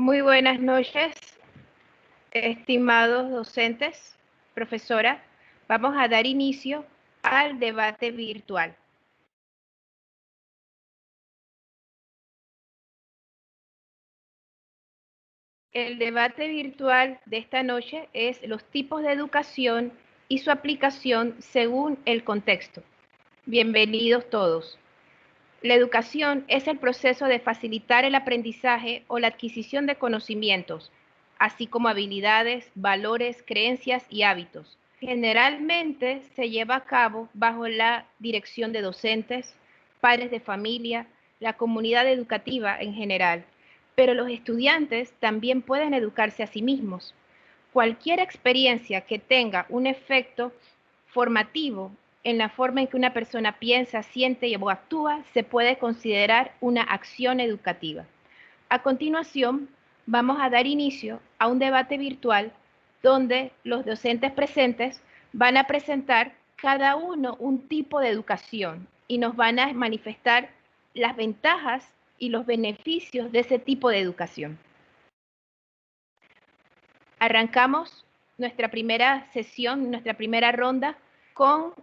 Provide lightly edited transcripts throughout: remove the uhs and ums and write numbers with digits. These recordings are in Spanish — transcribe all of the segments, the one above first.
Muy buenas noches, estimados docentes, profesora. Vamos a dar inicio al debate virtual. El debate virtual de esta noche es los tipos de educación y su aplicación según el contexto. Bienvenidos todos. La educación es el proceso de facilitar el aprendizaje o la adquisición de conocimientos, así como habilidades, valores, creencias y hábitos. Generalmente se lleva a cabo bajo la dirección de docentes, padres de familia, la comunidad educativa en general, pero los estudiantes también pueden educarse a sí mismos. Cualquier experiencia que tenga un efecto formativo en la forma en que una persona piensa, siente o actúa se puede considerar una acción educativa. A continuación, vamos a dar inicio a un debate virtual donde los docentes presentes van a presentar cada uno un tipo de educación y nos van a manifestar las ventajas y los beneficios de ese tipo de educación. Arrancamos nuestra primera sesión, nuestra primera ronda con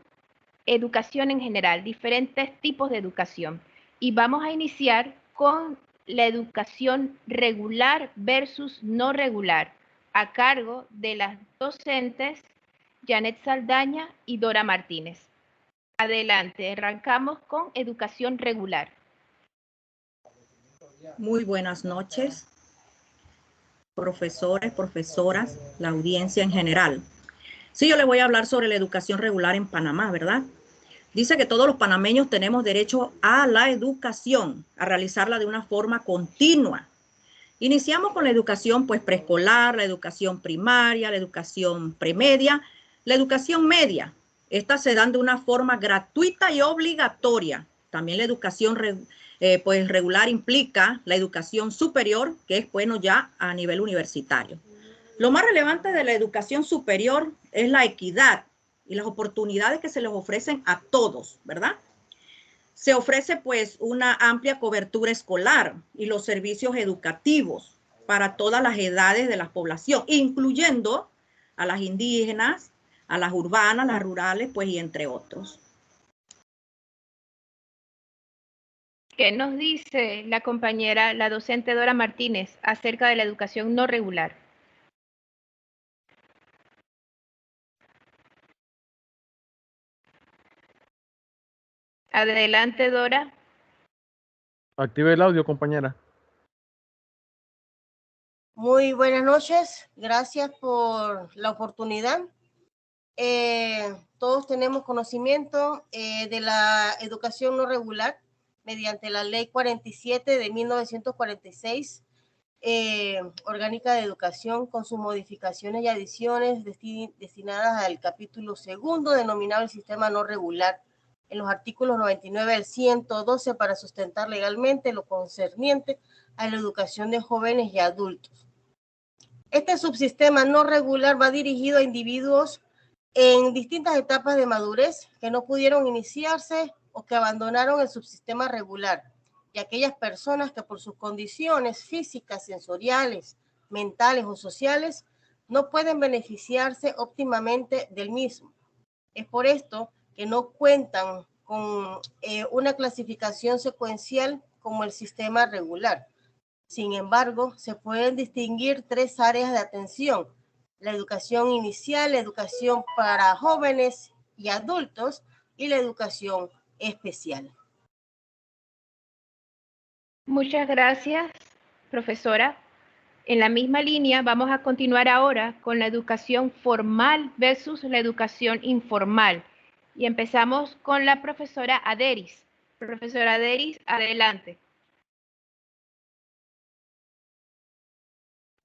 educación en general, diferentes tipos de educación. Y vamos a iniciar con la educación regular versus no regular, a cargo de las docentes Janet Saldaña y Dora Martínez. Adelante, arrancamos con educación regular. Muy buenas noches, profesores, profesoras, la audiencia en general. Sí, yo les voy a hablar sobre la educación regular en Panamá, ¿verdad? Dice que todos los panameños tenemos derecho a la educación, a realizarla de una forma continua. Iniciamos con la educación pues preescolar, la educación primaria, la educación premedia, la educación media. Estas se dan de una forma gratuita y obligatoria. También la educación pues regular implica la educación superior, que es bueno ya a nivel universitario. Lo más relevante de la educación superior es la equidad y las oportunidades que se les ofrecen a todos, ¿verdad? Se ofrece pues una amplia cobertura escolar y los servicios educativos para todas las edades de la población, incluyendo a las indígenas, a las urbanas, las rurales, pues y entre otros. ¿Qué nos dice la compañera, la docente Dora Martínez, acerca de la educación no regular? Adelante, Dora. Active el audio, compañera. Muy buenas noches, gracias por la oportunidad. Todos tenemos conocimiento de la educación no regular mediante la Ley 47 de 1946, Orgánica de Educación, con sus modificaciones y adiciones destinadas al capítulo segundo denominado el sistema no regular, en los artículos 99 al 112 para sustentar legalmente lo concerniente a la educación de jóvenes y adultos. Este subsistema no regular va dirigido a individuos en distintas etapas de madurez que no pudieron iniciarse o que abandonaron el subsistema regular, y aquellas personas que por sus condiciones físicas, sensoriales, mentales o sociales no pueden beneficiarse óptimamente del mismo. Es por esto que no cuentan con una clasificación secuencial como el sistema regular. Sin embargo, se pueden distinguir tres áreas de atención: la educación inicial, la educación para jóvenes y adultos y la educación especial. Muchas gracias, profesora. En la misma línea vamos a continuar ahora con la educación formal versus la educación informal. Y empezamos con la profesora Aderis. Profesora Aderis, adelante.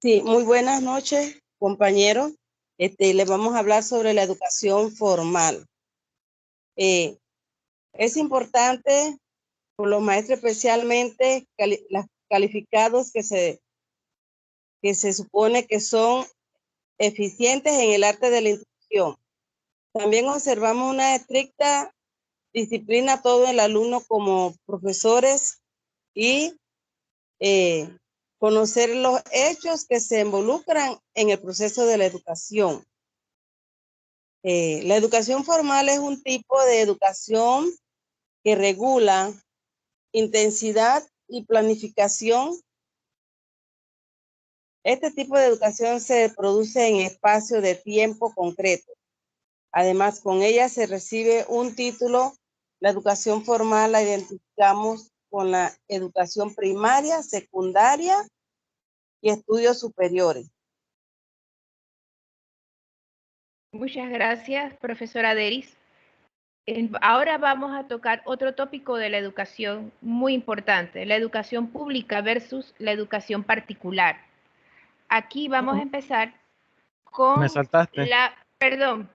Sí, muy buenas noches, compañeros. Les vamos a hablar sobre la educación formal. Es importante por los maestros, especialmente los calificados que se supone que son eficientes en el arte de la instrucción. También observamos una estricta disciplina todo el alumno como profesores y conocer los hechos que se involucran en el proceso de la educación. La educación formal es un tipo de educación que regula intensidad y planificación. Este tipo de educación se produce en espacio de tiempo concreto. Además, con ella se recibe un título. La educación formal la identificamos con la educación primaria, secundaria y estudios superiores. Muchas gracias, profesora Deris. Ahora vamos a tocar otro tópico de la educación muy importante, la educación pública versus la educación particular. Aquí vamos a empezar con Me saltaste. perdón,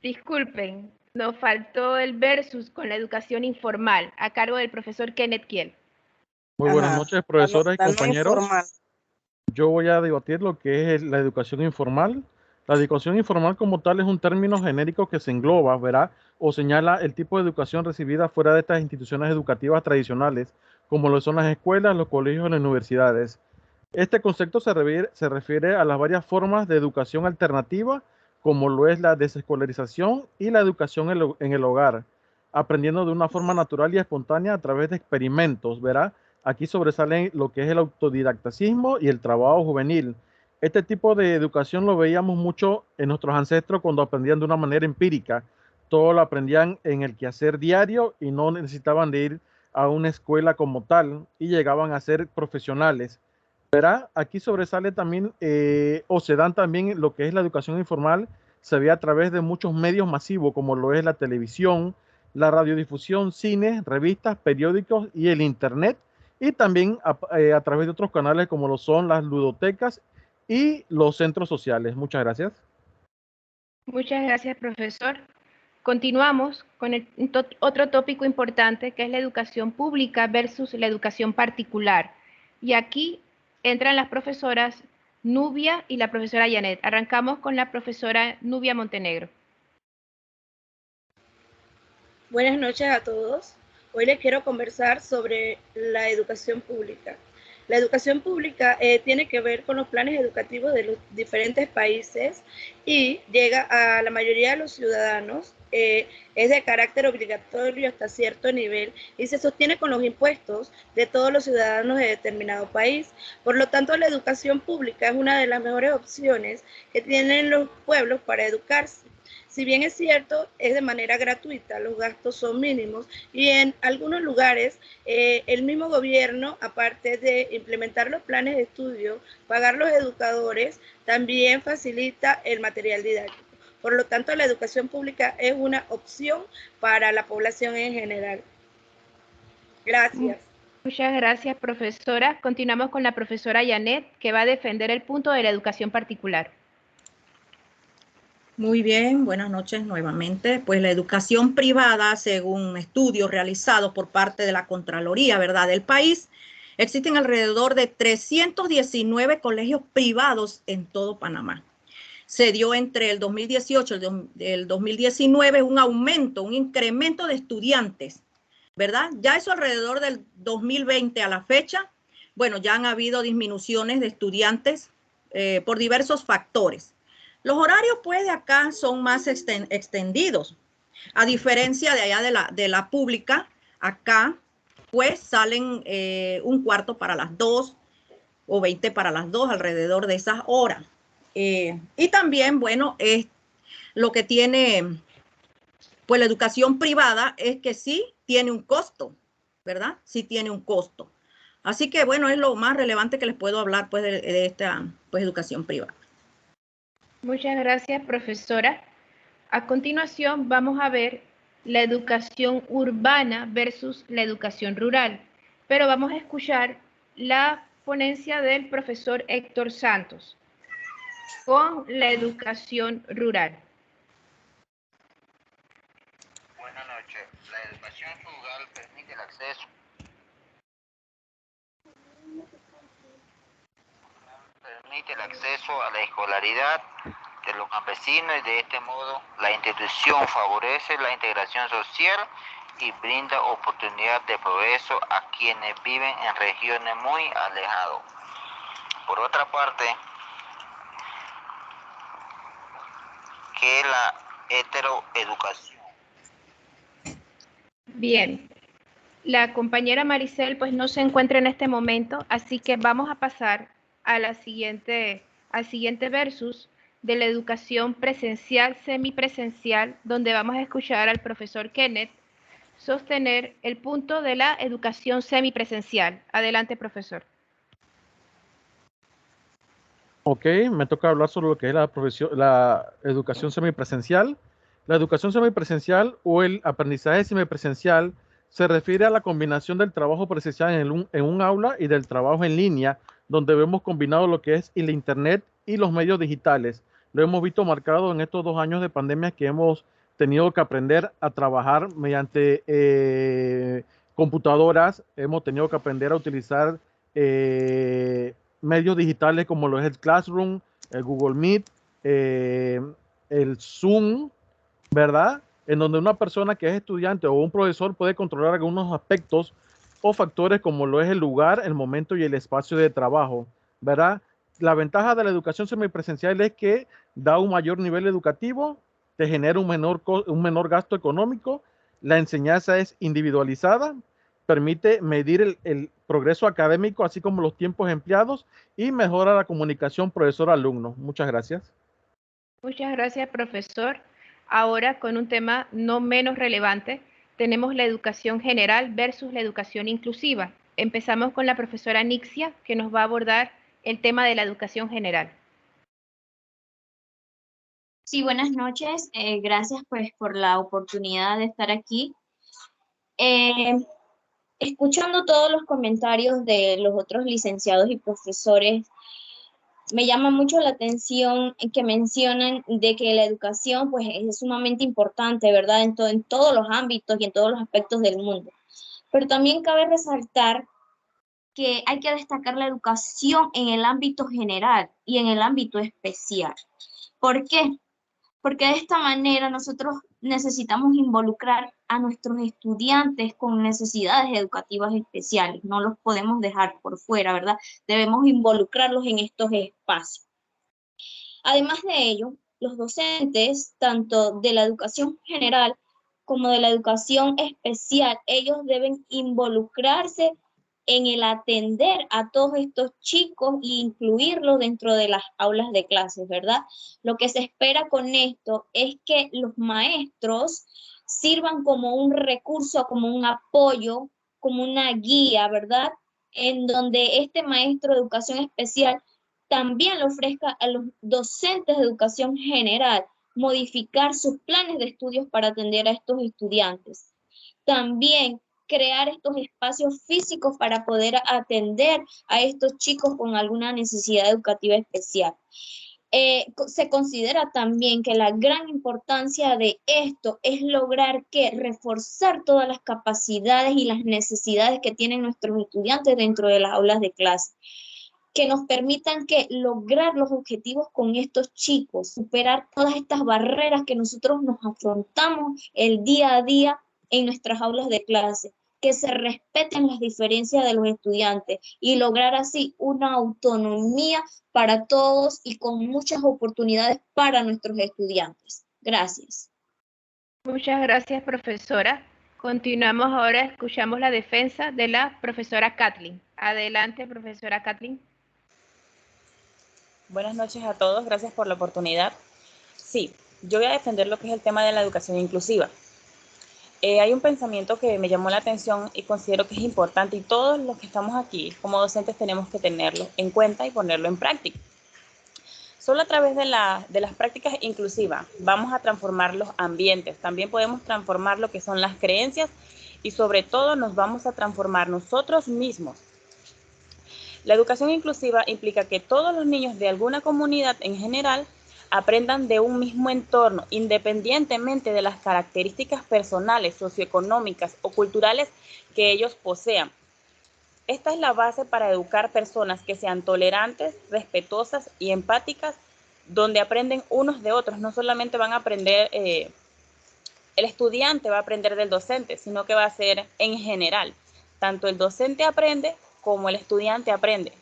disculpen, nos faltó el versus con la educación informal a cargo del profesor Kenneth Kiel. Muy buenas noches, profesoras y La no compañeros. informal. Yo voy a debatir lo que es la educación informal. La educación informal como tal es un término genérico que se engloba, ¿verdad? O señala el tipo de educación recibida fuera de estas instituciones educativas tradicionales, como lo son las escuelas, los colegios y las universidades. Este concepto se refiere a las varias formas de educación alternativa, como lo es la desescolarización y la educación en el hogar, aprendiendo de una forma natural y espontánea a través de experimentos, ¿verdad? Aquí sobresalen lo que es el autodidactacismo y el trabajo juvenil. Este tipo de educación lo veíamos mucho en nuestros ancestros cuando aprendían de una manera empírica. Todo lo aprendían en el quehacer diario y no necesitaban de ir a una escuela como tal y llegaban a ser profesionales. ¿Verdad? Aquí sobresale también o se dan también lo que es la educación informal, se ve a través de muchos medios masivos como lo es la televisión, la radiodifusión, cine, revistas, periódicos y el internet, y también a través de otros canales como lo son las ludotecas y los centros sociales. Muchas gracias. Muchas gracias, profesor. Continuamos con otro tópico importante que es la educación pública versus la educación particular. Y aquí entran las profesoras Nubia y la profesora Janet. Arrancamos con la profesora Nubia Montenegro. Buenas noches a todos. Hoy les quiero conversar sobre la educación pública. La educación pública tiene que ver con los planes educativos de los diferentes países y llega a la mayoría de los ciudadanos. Es de carácter obligatorio hasta cierto nivel y se sostiene con los impuestos de todos los ciudadanos de determinado país. Por lo tanto, la educación pública es una de las mejores opciones que tienen los pueblos para educarse. Si bien es cierto, es de manera gratuita, los gastos son mínimos y en algunos lugares el mismo gobierno, aparte de implementar los planes de estudio, pagar los educadores, también facilita el material didáctico. Por lo tanto, la educación pública es una opción para la población en general. Gracias. Muchas gracias, profesora. Continuamos con la profesora Janet, que va a defender el punto de la educación particular. Muy bien, buenas noches nuevamente. Pues la educación privada, según estudios realizados por parte de la Contraloría, ¿verdad?, del país, existen alrededor de 319 colegios privados en todo Panamá. Se dio entre el 2018 y el 2019 un aumento, un incremento de estudiantes, ¿verdad? Ya eso alrededor del 2020 a la fecha, bueno, ya han habido disminuciones de estudiantes por diversos factores. Los horarios, pues, de acá son más extendidos. A diferencia de allá de la pública, acá, pues, salen un cuarto para las 2 o 20 para las 2, alrededor de esas horas. Y también, bueno, es lo que tiene, pues, la educación privada es que sí tiene un costo, ¿verdad? Sí tiene un costo. Así que, bueno, es lo más relevante que les puedo hablar, pues, de esta, pues, educación privada. Muchas gracias, profesora. A continuación vamos a ver la educación urbana versus la educación rural, pero vamos a escuchar la ponencia del profesor Héctor Santos con la educación rural. Buenas noches. La educación rural permite el acceso a la escolaridad de los campesinos y de este modo la institución favorece la integración social y brinda oportunidad de progreso a quienes viven en regiones muy alejadas. Por otra parte, ¿qué es la heteroeducación? Bien, la compañera Maricel pues no se encuentra en este momento, así que vamos a pasar a al siguiente versus de la educación presencial, semipresencial, donde vamos a escuchar al profesor Kenneth sostener el punto de la educación semipresencial. Adelante, profesor. Ok, me toca hablar sobre lo que es la educación semipresencial. La educación semipresencial o el aprendizaje semipresencial se refiere a la combinación del trabajo presencial en un aula y del trabajo en línea, donde vemos combinado lo que es el Internet y los medios digitales. Lo hemos visto marcado en estos 2 años de pandemia que hemos tenido que aprender a trabajar mediante computadoras, hemos tenido que aprender a utilizar medios digitales como lo es el Classroom, el Google Meet, el Zoom, ¿verdad? En donde una persona que es estudiante o un profesor puede controlar algunos aspectos o factores como lo es el lugar, el momento y el espacio de trabajo, ¿verdad? La ventaja de la educación semipresencial es que da un mayor nivel educativo, te genera un menor gasto económico, la enseñanza es individualizada, permite medir el progreso académico, así como los tiempos empleados y mejora la comunicación profesor-alumno. Muchas gracias. Muchas gracias, profesor. Ahora, con un tema no menos relevante, tenemos la educación general versus la educación inclusiva. Empezamos con la profesora Nixia, que nos va a abordar el tema de la educación general. Sí, buenas noches. Gracias pues por la oportunidad de estar aquí. Escuchando todos los comentarios de los otros licenciados y profesores, me llama mucho la atención que mencionan de que la educación pues es sumamente importante, ¿verdad? En todos los ámbitos y en todos los aspectos del mundo. Pero también cabe resaltar que hay que destacar la educación en el ámbito general y en el ámbito especial. ¿Por qué? Porque de esta manera nosotros necesitamos involucrar a nuestros estudiantes con necesidades educativas especiales. No los podemos dejar por fuera, ¿verdad? Debemos involucrarlos en estos espacios. Además de ello, los docentes, tanto de la educación general como de la educación especial, ellos deben involucrarse en el atender a todos estos chicos e incluirlos dentro de las aulas de clases, ¿verdad? Lo que se espera con esto es que los maestros sirvan como un recurso, como un apoyo, como una guía, ¿verdad? En donde este maestro de educación especial también le ofrezca a los docentes de educación general modificar sus planes de estudios para atender a estos estudiantes. También crear estos espacios físicos para poder atender a estos chicos con alguna necesidad educativa especial. Se considera también que la gran importancia de esto es lograr reforzar todas las capacidades y las necesidades que tienen nuestros estudiantes dentro de las aulas de clase, que nos permitan lograr los objetivos con estos chicos, superar todas estas barreras que nosotros nos afrontamos el día a día en nuestras aulas de clase, que se respeten las diferencias de los estudiantes y lograr así una autonomía para todos y con muchas oportunidades para nuestros estudiantes. Gracias. Muchas gracias, profesora. Continuamos ahora, escuchamos la defensa de la profesora Kathleen. Adelante, profesora Kathleen. Buenas noches a todos, gracias por la oportunidad. Sí, yo voy a defender lo que es el tema de la educación inclusiva. Hay un pensamiento que me llamó la atención y considero que es importante, y todos los que estamos aquí como docentes tenemos que tenerlo en cuenta y ponerlo en práctica. Solo a través de las prácticas inclusivas vamos a transformar los ambientes, también podemos transformar lo que son las creencias y sobre todo nos vamos a transformar nosotros mismos. La educación inclusiva implica que todos los niños de alguna comunidad en general aprendan de un mismo entorno, independientemente de las características personales, socioeconómicas o culturales que ellos posean. Esta es la base para educar personas que sean tolerantes, respetuosas y empáticas, donde aprenden unos de otros. No solamente van a aprender, el estudiante va a aprender del docente, sino que va a ser en general. Tanto el docente aprende como el estudiante aprende.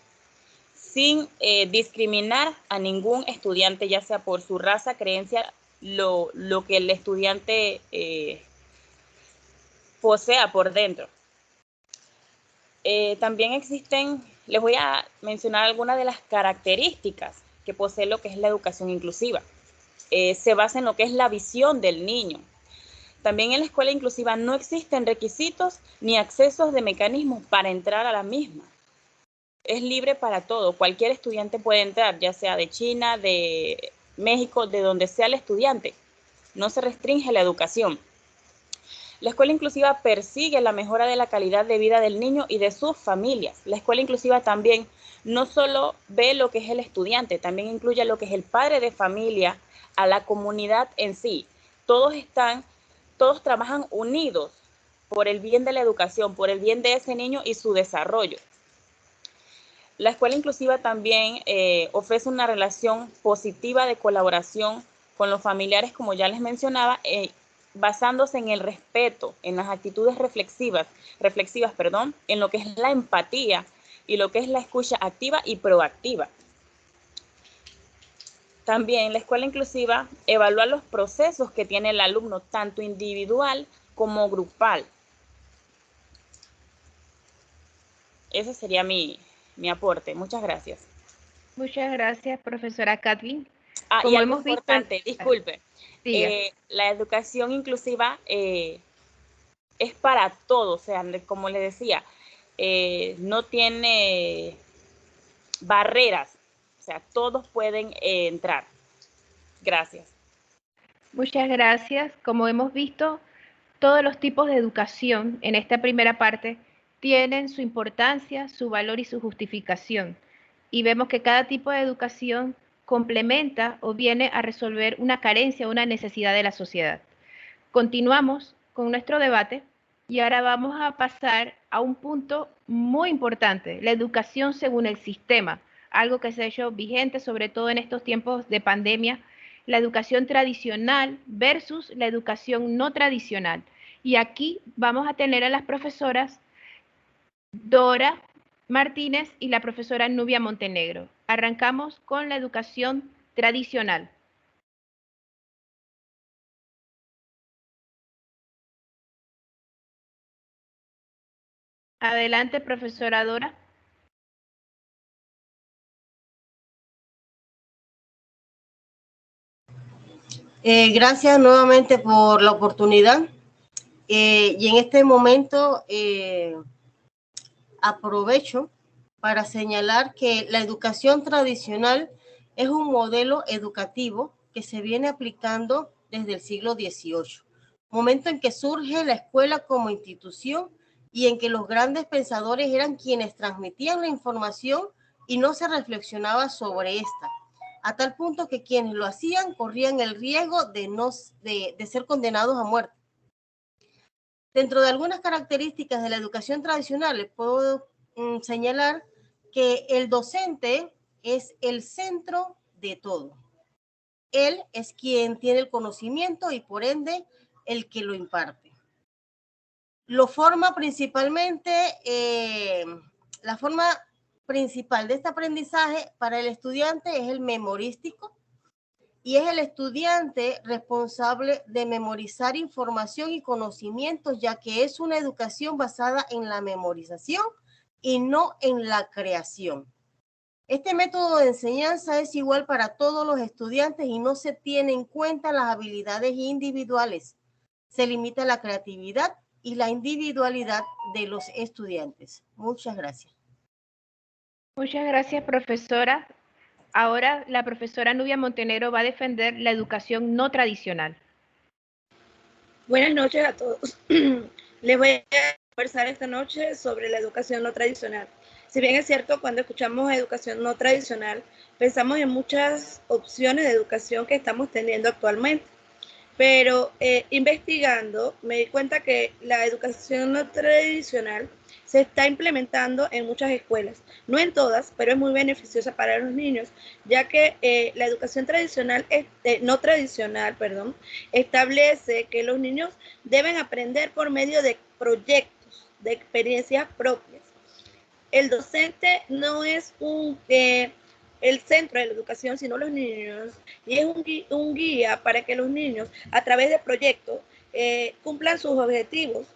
sin discriminar a ningún estudiante, ya sea por su raza, creencia, lo que el estudiante posea por dentro. También existen, les voy a mencionar algunas de las características que posee lo que es la educación inclusiva. Se basa en lo que es la visión del niño. También en la escuela inclusiva no existen requisitos ni accesos de mecanismos para entrar a la misma. Es libre para todo, cualquier estudiante puede entrar, ya sea de China, de México, de donde sea el estudiante. No se restringe la educación. La escuela inclusiva persigue la mejora de la calidad de vida del niño y de sus familias. La escuela inclusiva también no solo ve lo que es el estudiante, también incluye lo que es el padre de familia, a la comunidad en sí. Todos trabajan unidos por el bien de la educación, por el bien de ese niño y su desarrollo. La escuela inclusiva también ofrece una relación positiva de colaboración con los familiares, como ya les mencionaba, basándose en el respeto, en las actitudes reflexivas, en lo que es la empatía y lo que es la escucha activa y proactiva. También la escuela inclusiva evalúa los procesos que tiene el alumno, tanto individual como grupal. Ese sería mi aporte. Muchas gracias. Muchas gracias, profesora Kathleen. Y algo importante, disculpe. Siga. La educación inclusiva es para todos, o sea, como le decía, no tiene barreras, o sea, todos pueden entrar. Gracias. Muchas gracias. Como hemos visto, todos los tipos de educación en esta primera parte tienen su importancia, su valor y su justificación. Y vemos que cada tipo de educación complementa o viene a resolver una carencia o una necesidad de la sociedad. Continuamos con nuestro debate y ahora vamos a pasar a un punto muy importante, la educación según el sistema, algo que se ha hecho vigente sobre todo en estos tiempos de pandemia, la educación tradicional versus la educación no tradicional. Y aquí vamos a tener a las profesoras Dora Martínez y la profesora Nubia Montenegro. Arrancamos con la educación tradicional. Adelante, profesora Dora. Gracias nuevamente por la oportunidad. Y en este momento aprovecho para señalar que la educación tradicional es un modelo educativo que se viene aplicando desde el siglo XVIII, momento en que surge la escuela como institución y en que los grandes pensadores eran quienes transmitían la información y no se reflexionaba sobre esta, a tal punto que quienes lo hacían corrían el riesgo de ser condenados a muerte. Dentro de algunas características de la educación tradicional, les puedo señalar que el docente es el centro de todo. Él es quien tiene el conocimiento y por ende el que lo imparte. Lo forma principalmente, la forma principal de este aprendizaje para el estudiante es el memorístico y es el estudiante responsable de memorizar información y conocimientos, ya que es una educación basada en la memorización y no en la creación. Este método de enseñanza es igual para todos los estudiantes y no se tiene en cuenta las habilidades individuales. Se limita la creatividad y la individualidad de los estudiantes. Muchas gracias. Muchas gracias, profesora. Ahora la profesora Nubia Montenegro va a defender la educación no tradicional. Buenas noches a todos. Les voy a conversar esta noche sobre la educación no tradicional. Si bien es cierto, cuando escuchamos educación no tradicional, pensamos en muchas opciones de educación que estamos teniendo actualmente. Pero investigando me di cuenta que la educación no tradicional se está implementando en muchas escuelas, no en todas, pero es muy beneficiosa para los niños, ya que la educación tradicional, no tradicional, establece que los niños deben aprender por medio de proyectos, de experiencias propias. el docente no es el centro de la educación, sino los niños, y es un guía para que los niños, a través de proyectos, cumplan sus objetivos,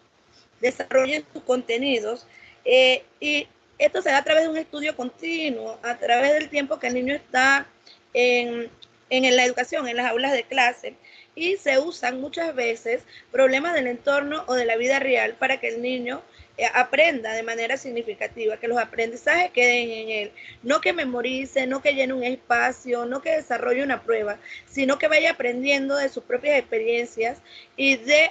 desarrollen sus contenidos, y esto se da a través de un estudio continuo, a través del tiempo que el niño está en la educación, en las aulas de clase, y se usan muchas veces problemas del entorno o de la vida real para que el niño aprenda de manera significativa, que los aprendizajes queden en él, no que memorice, no que llene un espacio, no que desarrolle una prueba, sino que vaya aprendiendo de sus propias experiencias y de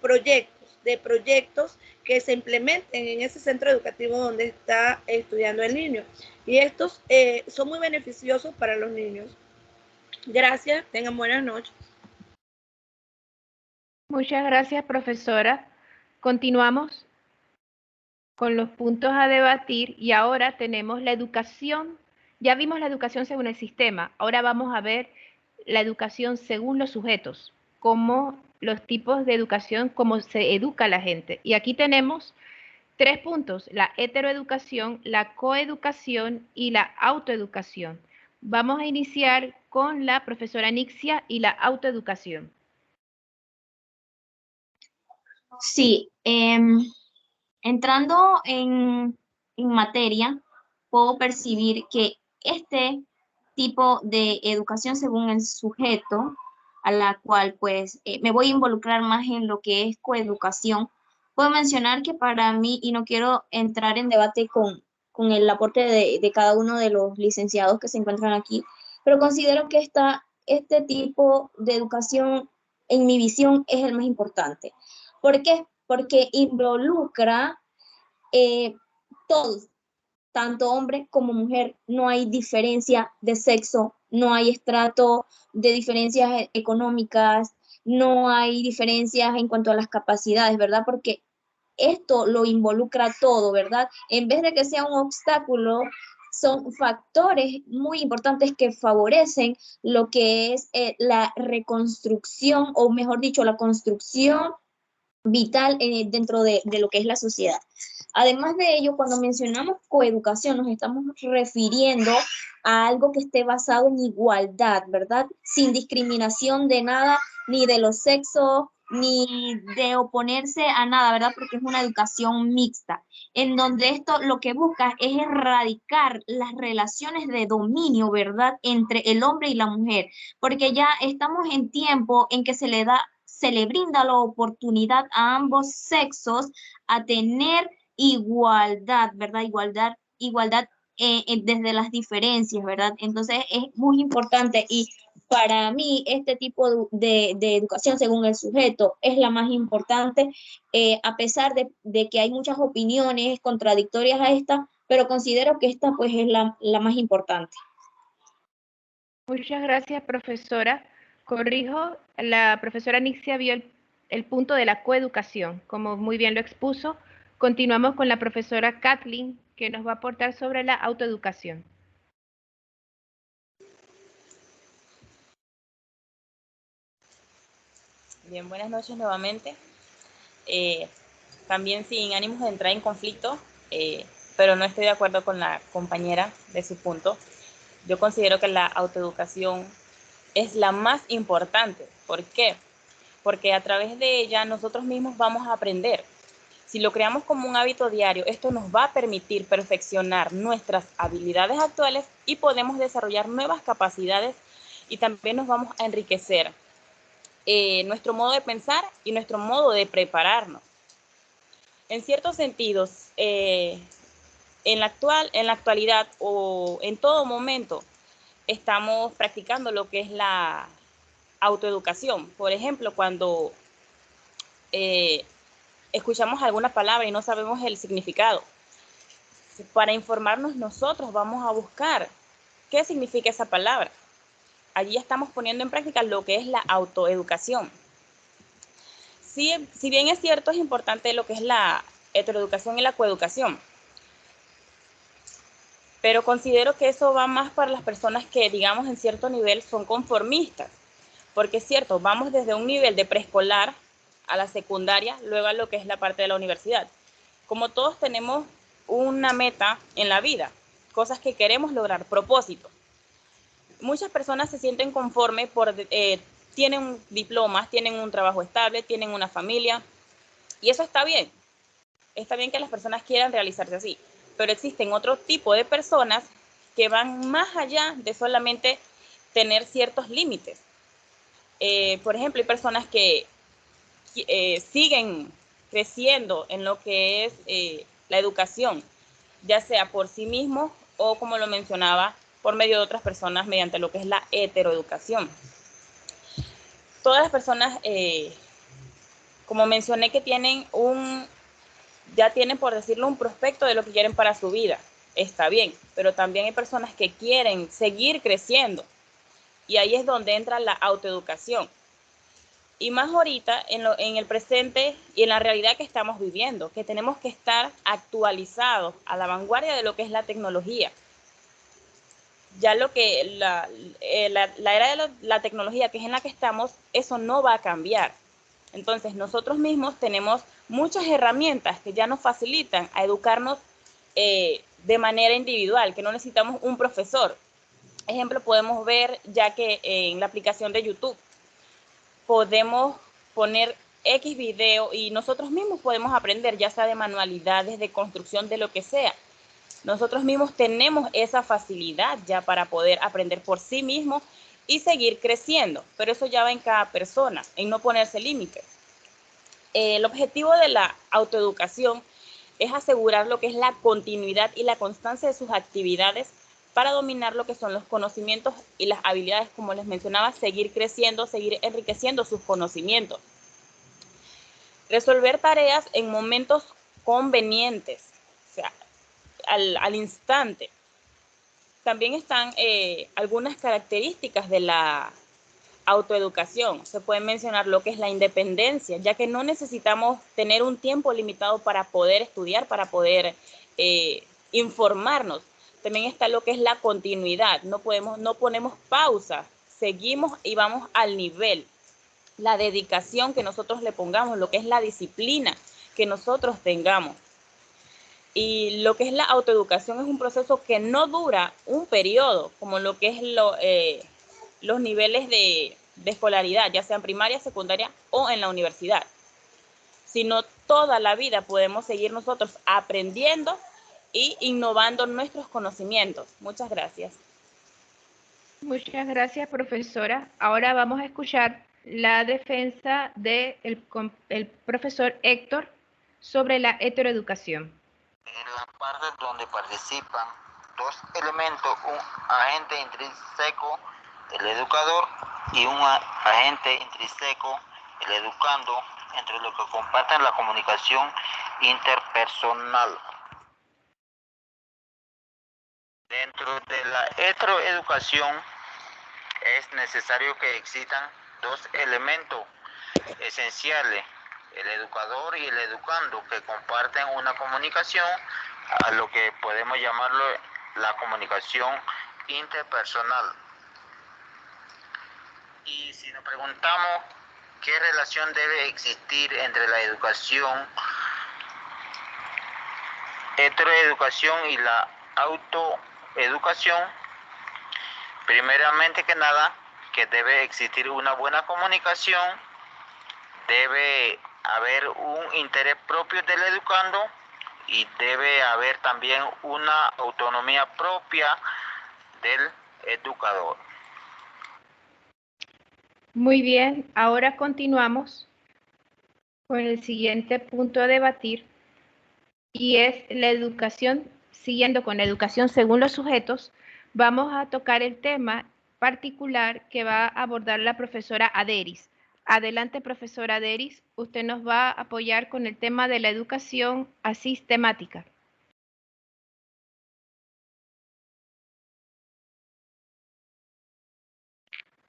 proyectos que se implementen en ese centro educativo donde está estudiando el niño. Y estos son muy beneficiosos para los niños. Gracias, tengan buenas noches. Muchas gracias, profesora. Continuamos con los puntos a debatir y ahora tenemos la educación. Ya vimos la educación según el sistema, ahora vamos a ver la educación según los sujetos, como los tipos de educación, cómo se educa la gente. Y aquí tenemos 3 puntos, la heteroeducación, la coeducación y la autoeducación. Vamos a iniciar con la profesora Nixia y la autoeducación. Sí, entrando en materia, puedo percibir que este tipo de educación según el sujeto, a la cual pues me voy a involucrar más en lo que es coeducación, puedo mencionar que para mí, y no quiero entrar en debate con el aporte de cada uno de los licenciados que se encuentran aquí, pero considero que este tipo de educación, en mi visión, es el más importante. ¿Por qué? Porque involucra todos, tanto hombre como mujer, no hay diferencia de sexo, no hay estrato de diferencias económicas, no hay diferencias en cuanto a las capacidades, ¿verdad? Porque esto lo involucra todo, ¿verdad? En vez de que sea un obstáculo, son factores muy importantes que favorecen lo que es la reconstrucción, o mejor dicho, la construcción vital dentro de lo que es la sociedad. Además de ello, cuando mencionamos coeducación, nos estamos refiriendo a algo que esté basado en igualdad, ¿verdad? Sin discriminación de nada, ni de los sexos, ni de oponerse a nada, ¿verdad? Porque es una educación mixta, en donde esto lo que busca es erradicar las relaciones de dominio, ¿verdad? Entre el hombre y la mujer, porque ya estamos en tiempo en que se le brinda la oportunidad a ambos sexos a tener igualdad, ¿verdad? Igualdad desde las diferencias, ¿verdad? Entonces es muy importante, y para mí este tipo de educación según el sujeto es la más importante, a pesar de que hay muchas opiniones contradictorias a esta, pero considero que esta pues es la más importante. Muchas gracias, profesora. Corrijo, la profesora Nixia vio el punto de la coeducación, como muy bien lo expuso. Continuamos con la profesora Kathleen, que nos va a aportar sobre la autoeducación. Bien, buenas noches nuevamente. También sin ánimos de entrar en conflicto, pero no estoy de acuerdo con la compañera de su punto. Yo considero que la autoeducación es la más importante. ¿Por qué? Porque a través de ella nosotros mismos vamos a aprender. Si lo creamos como un hábito diario, esto nos va a permitir perfeccionar nuestras habilidades actuales y podemos desarrollar nuevas capacidades, y también nos vamos a enriquecer nuestro modo de pensar y nuestro modo de prepararnos. En ciertos sentidos, en la actualidad o en todo momento, estamos practicando lo que es la autoeducación. Por ejemplo, cuando escuchamos alguna palabra y no sabemos el significado, para informarnos nosotros vamos a buscar qué significa esa palabra. Allí estamos poniendo en práctica lo que es la autoeducación. Si bien es cierto, es importante lo que es la heteroeducación y la coeducación, pero considero que eso va más para las personas que, digamos, en cierto nivel son conformistas, porque es cierto, vamos desde un nivel de preescolar a la secundaria, luego a lo que es la parte de la universidad. Como todos tenemos una meta en la vida, cosas que queremos lograr, propósito. Muchas personas se sienten conformes tienen diplomas, tienen un trabajo estable, tienen una familia, y eso está bien. Está bien que las personas quieran realizarse así, pero existen otro tipo de personas que van más allá de solamente tener ciertos límites. Por ejemplo, hay personas que siguen creciendo en lo que es la educación, ya sea por sí mismos o, como lo mencionaba, por medio de otras personas mediante lo que es la heteroeducación. Todas las personas, como mencioné, que ya tienen, por decirlo, un prospecto de lo que quieren para su vida. Está bien, pero también hay personas que quieren seguir creciendo. Y ahí es donde entra la autoeducación. Y más ahorita, en el presente y en la realidad que estamos viviendo, que tenemos que estar actualizados a la vanguardia de lo que es la tecnología. Ya lo que la era de la tecnología, que es en la que estamos, eso no va a cambiar. Entonces, nosotros mismos tenemos muchas herramientas que ya nos facilitan a educarnos de manera individual, que no necesitamos un profesor. Ejemplo, podemos ver ya que en la aplicación de YouTube podemos poner X video y nosotros mismos podemos aprender, ya sea de manualidades, de construcción, de lo que sea. Nosotros mismos tenemos esa facilidad ya para poder aprender por sí mismos y seguir creciendo, pero eso ya va en cada persona, en no ponerse límites. El objetivo de la autoeducación es asegurar lo que es la continuidad y la constancia de sus actividades para dominar lo que son los conocimientos y las habilidades, como les mencionaba, seguir creciendo, seguir enriqueciendo sus conocimientos. Resolver tareas en momentos convenientes, o sea, al instante. También están algunas características de la autoeducación. Se puede mencionar lo que es la independencia, ya que no necesitamos tener un tiempo limitado para poder estudiar, para poder informarnos. También está lo que es la continuidad. No ponemos pausa, seguimos y vamos al nivel. La dedicación que nosotros le pongamos, lo que es la disciplina que nosotros tengamos. Y lo que es la autoeducación es un proceso que no dura un periodo, como lo que es los niveles de escolaridad, ya sea en primaria, secundaria o en la universidad, sino toda la vida podemos seguir nosotros aprendiendo y innovando nuestros conocimientos. Muchas gracias. Muchas gracias, profesora. Ahora vamos a escuchar la defensa del profesor Héctor sobre la heteroeducación. En la parte donde participan dos elementos, un agente intrínseco, el educador, y un agente intrínseco, el educando, entre los que comparten la comunicación interpersonal. Dentro de la heteroeducación es necesario que existan dos elementos esenciales, el educador y el educando, que comparten una comunicación, a lo que podemos llamarlo la comunicación interpersonal. Y si nos preguntamos qué relación debe existir entre la educación, heteroeducación y la autoeducación, primeramente que nada, que debe existir una buena comunicación, debe haber un interés propio del educando y debe haber también una autonomía propia del educador. Muy bien, ahora continuamos con el siguiente punto a debatir y es la educación. Siguiendo con la educación según los sujetos, vamos a tocar el tema particular que va a abordar la profesora Aderis. Adelante, profesora Aderis, usted nos va a apoyar con el tema de la educación asistemática.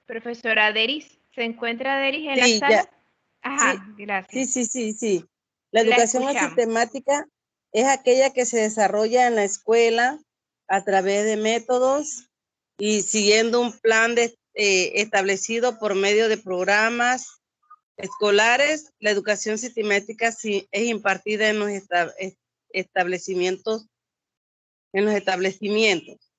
Profesora Aderis, ¿se encuentra Aderis en la sala? Ya. Ajá, Sí, gracias. sí. La educación asistemática es aquella que se desarrolla en la escuela a través de métodos y siguiendo un plan establecido por medio de programas escolares. La educación sistemática sí es impartida en los establecimientos en los establecimientos.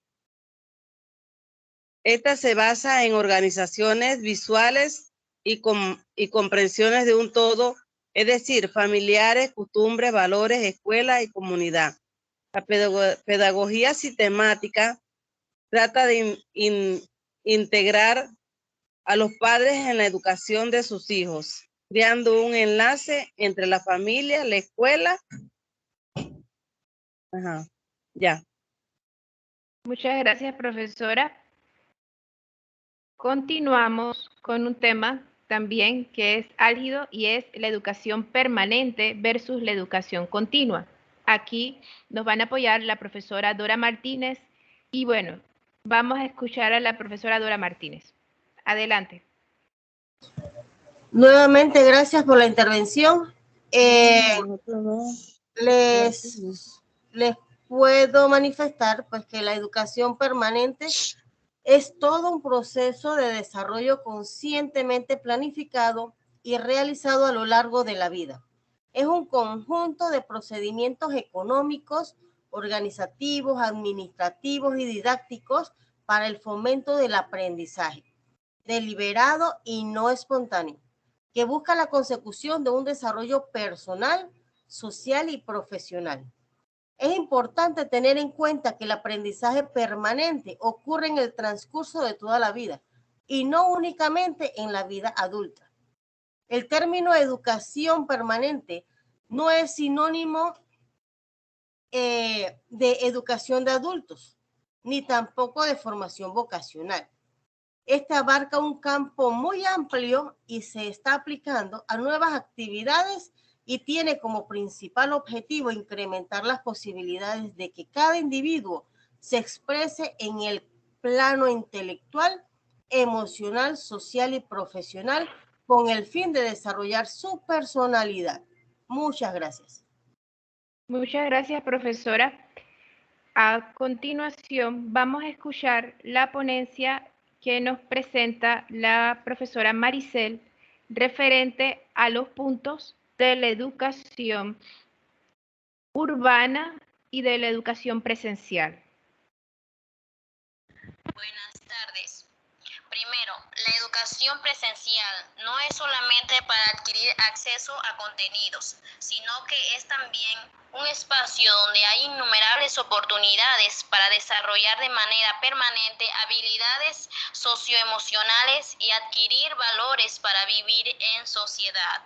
Esta se basa en organizaciones visuales y comprensiones de un todo, es decir, familiares, costumbres, valores, escuela y comunidad. La pedagogía sistemática trata de integrar a los padres en la educación de sus hijos, creando un enlace entre la familia, la escuela. Ya. Muchas gracias, profesora. Continuamos con un tema también que es álgido y es la educación permanente versus la educación continua. Aquí nos van a apoyar la profesora Dora Martínez y bueno, vamos a escuchar a la profesora Dora Martínez. Adelante. Nuevamente, gracias por la intervención. Les puedo manifestar pues que la educación permanente es todo un proceso de desarrollo conscientemente planificado y realizado a lo largo de la vida. Es un conjunto de procedimientos económicos, organizativos, administrativos y didácticos para el fomento del aprendizaje, deliberado y no espontáneo, que busca la consecución de un desarrollo personal, social y profesional. Es importante tener en cuenta que el aprendizaje permanente ocurre en el transcurso de toda la vida y no únicamente en la vida adulta. El término educación permanente no es sinónimo de educación de adultos, ni tampoco de formación vocacional. Este abarca un campo muy amplio y se está aplicando a nuevas actividades y tiene como principal objetivo incrementar las posibilidades de que cada individuo se exprese en el plano intelectual, emocional, social y profesional con el fin de desarrollar su personalidad. Muchas gracias. Muchas gracias, profesora. A continuación, vamos a escuchar la ponencia que nos presenta la profesora Maricel referente a los puntos de la educación urbana y de la educación presencial. Buenas tardes. Primero, la educación presencial no es solamente para adquirir acceso a contenidos, sino que es también un espacio donde hay innumerables oportunidades para desarrollar de manera permanente habilidades socioemocionales y adquirir valores para vivir en sociedad.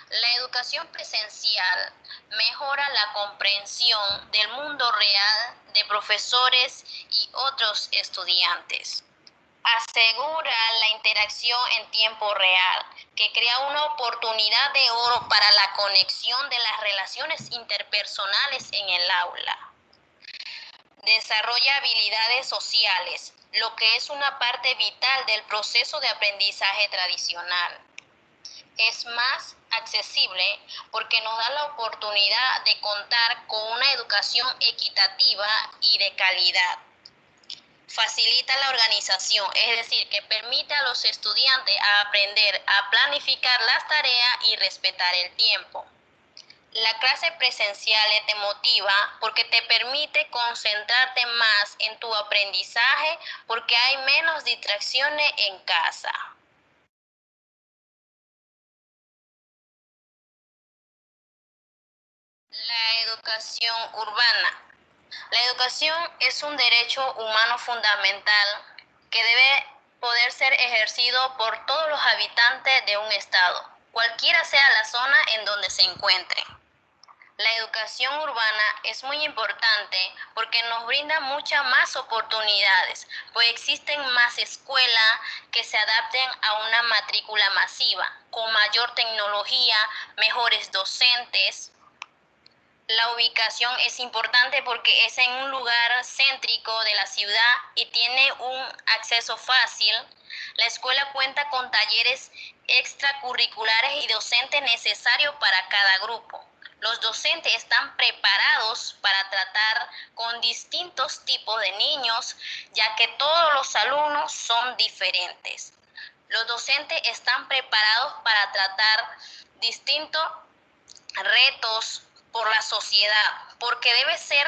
La educación presencial mejora la comprensión del mundo real de profesores y otros estudiantes. Asegura la interacción en tiempo real, que crea una oportunidad de oro para la conexión de las relaciones interpersonales en el aula. Desarrolla habilidades sociales, lo que es una parte vital del proceso de aprendizaje tradicional. Es más accesible porque nos da la oportunidad de contar con una educación equitativa y de calidad. Facilita la organización, es decir, que permite a los estudiantes aprender a planificar las tareas y respetar el tiempo. La clase presencial te motiva porque te permite concentrarte más en tu aprendizaje porque hay menos distracciones en casa. La educación urbana. La educación es un derecho humano fundamental que debe poder ser ejercido por todos los habitantes de un estado, cualquiera sea la zona en donde se encuentren. La educación urbana es muy importante porque nos brinda muchas más oportunidades, pues existen más escuelas que se adapten a una matrícula masiva, con mayor tecnología, mejores docentes. La ubicación es importante porque es en un lugar céntrico de la ciudad y tiene un acceso fácil. La escuela cuenta con talleres extracurriculares y docentes necesarios para cada grupo. Los docentes están preparados para tratar con distintos tipos de niños, ya que todos los alumnos son diferentes. Los docentes están preparados para tratar distintos retos por la sociedad, porque debe ser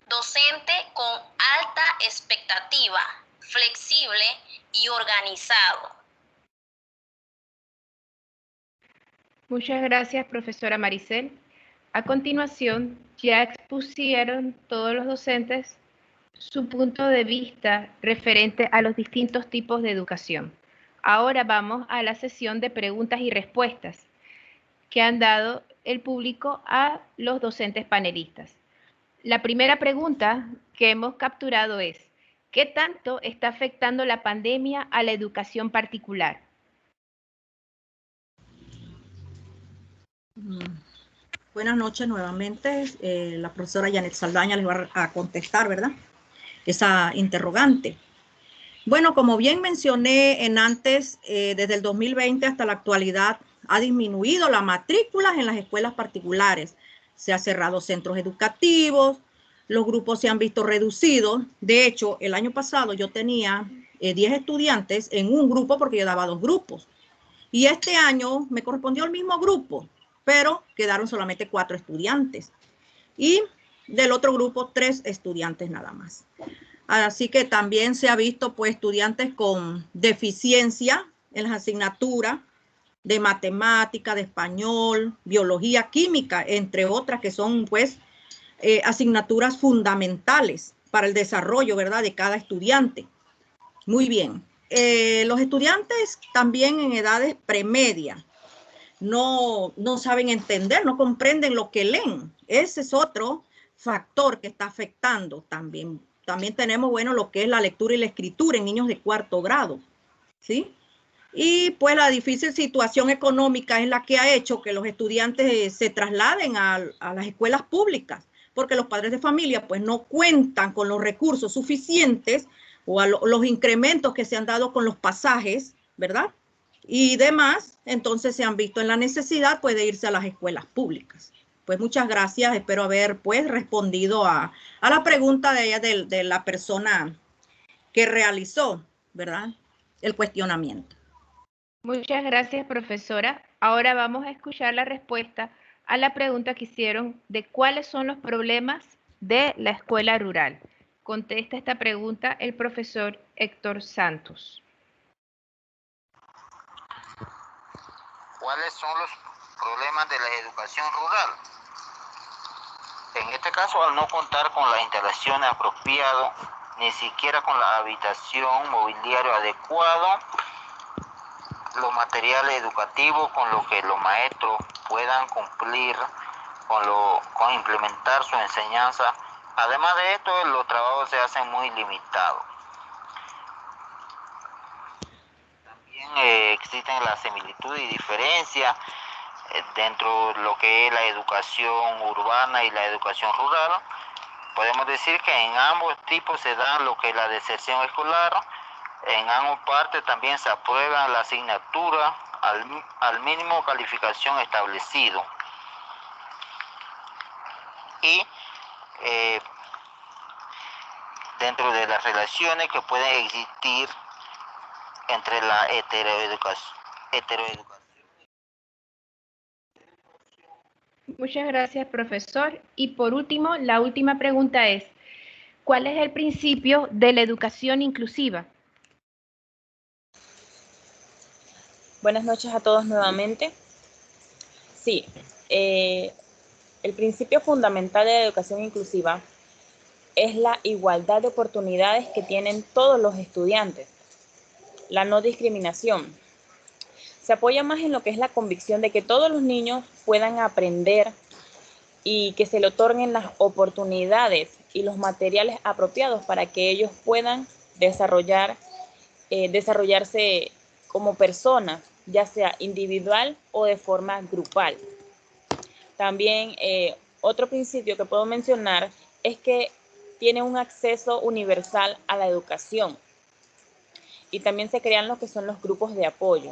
docente con alta expectativa, flexible y organizado. Muchas gracias, profesora Maricel. A continuación, ya expusieron todos los docentes su punto de vista referente a los distintos tipos de educación. Ahora vamos a la sesión de preguntas y respuestas que han dado el público a los docentes panelistas. La primera pregunta que hemos capturado es, ¿qué tanto está afectando la pandemia a la educación particular? Buenas noches nuevamente. La profesora Janet Saldaña les va a contestar, ¿verdad? Esa interrogante. Bueno, como bien mencioné antes, desde el 2020 hasta la actualidad ha disminuido las matrículas en las escuelas particulares. Se han cerrado centros educativos, los grupos se han visto reducidos. De hecho, el año pasado yo tenía 10 estudiantes en un grupo porque yo daba 2 grupos. Y este año me correspondió el mismo grupo, pero quedaron solamente 4 estudiantes. Y del otro grupo, 3 estudiantes nada más. Así que también se ha visto pues estudiantes con deficiencia en las asignaturas de matemática, de español, biología, química, entre otras que son pues asignaturas fundamentales para el desarrollo, ¿verdad?, de cada estudiante. Muy bien. Los estudiantes también en edades premedias no saben entender, no comprenden lo que leen. Ese es otro factor que está afectando también. También tenemos, bueno, lo que es la lectura y la escritura en niños de 4º grado, ¿sí? Y pues la difícil situación económica es la que ha hecho que los estudiantes se trasladen a las escuelas públicas, porque los padres de familia pues no cuentan con los recursos suficientes o a los incrementos que se han dado con los pasajes, ¿verdad? Y demás, entonces se han visto en la necesidad pues de irse a las escuelas públicas. Pues muchas gracias, espero haber pues respondido a la pregunta de ella, de la persona que realizó, ¿verdad?, el cuestionamiento. Muchas gracias, profesora. Ahora vamos a escuchar la respuesta a la pregunta que hicieron de cuáles son los problemas de la escuela rural. Contesta esta pregunta el profesor Héctor Santos. ¿Cuáles son los problemas de la educación rural? En este caso, al no contar con las instalaciones apropiadas, ni siquiera con la habitación, mobiliario adecuado, los materiales educativos con los que los maestros puedan cumplir con implementar su enseñanza. Además de esto, los trabajos se hacen muy limitados. También existen las similitudes y diferencias dentro de lo que es la educación urbana y la educación rural. Podemos decir que en ambos tipos se da lo que es la deserción escolar. En ambas partes también se aprueba la asignatura al mínimo calificación establecido. Y dentro de las relaciones que pueden existir entre la heteroeducación. Muchas gracias, profesor. Y por último, la última pregunta es, ¿cuál es el principio de la educación inclusiva? Buenas noches a todos nuevamente. Sí, el principio fundamental de la educación inclusiva es la igualdad de oportunidades que tienen todos los estudiantes, la no discriminación. Se apoya más en lo que es la convicción de que todos los niños puedan aprender y que se le otorguen las oportunidades y los materiales apropiados para que ellos puedan desarrollarse como personas, ya sea individual o de forma grupal. También otro principio que puedo mencionar es que tiene un acceso universal a la educación y también se crean lo que son los grupos de apoyo.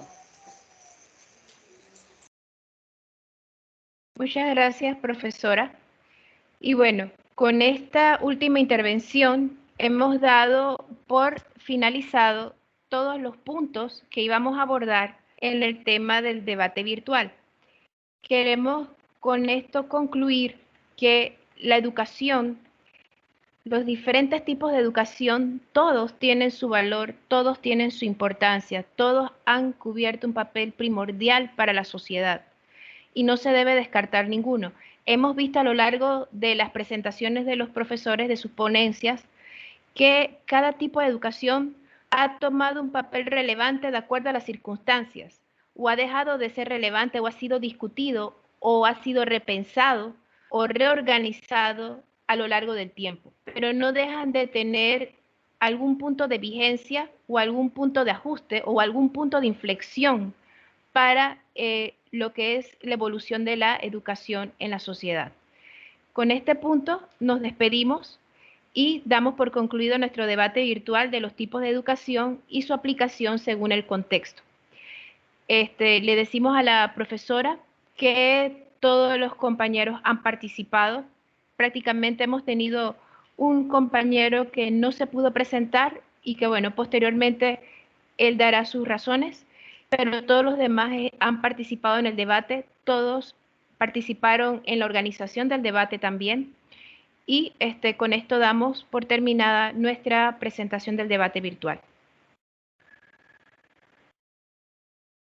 Muchas gracias, profesora. Y bueno, con esta última intervención hemos dado por finalizado todos los puntos que íbamos a abordar en el tema del debate virtual. Queremos con esto concluir que la educación, los diferentes tipos de educación, todos tienen su valor, todos tienen su importancia, todos han cubierto un papel primordial para la sociedad y no se debe descartar ninguno. Hemos visto a lo largo de las presentaciones de los profesores de sus ponencias que cada tipo de educación ha tomado un papel relevante de acuerdo a las circunstancias, o ha dejado de ser relevante, o ha sido discutido, o ha sido repensado, o reorganizado a lo largo del tiempo. Pero no dejan de tener algún punto de vigencia, o algún punto de ajuste, o algún punto de inflexión para lo que es la evolución de la educación en la sociedad. Con este punto nos despedimos y damos por concluido nuestro debate virtual de los tipos de educación y su aplicación según el contexto. Le decimos a la profesora que todos los compañeros han participado. Prácticamente hemos tenido un compañero que no se pudo presentar y que, bueno, posteriormente él dará sus razones, pero todos los demás han participado en el debate, todos participaron en la organización del debate también. Y con esto damos por terminada nuestra presentación del debate virtual.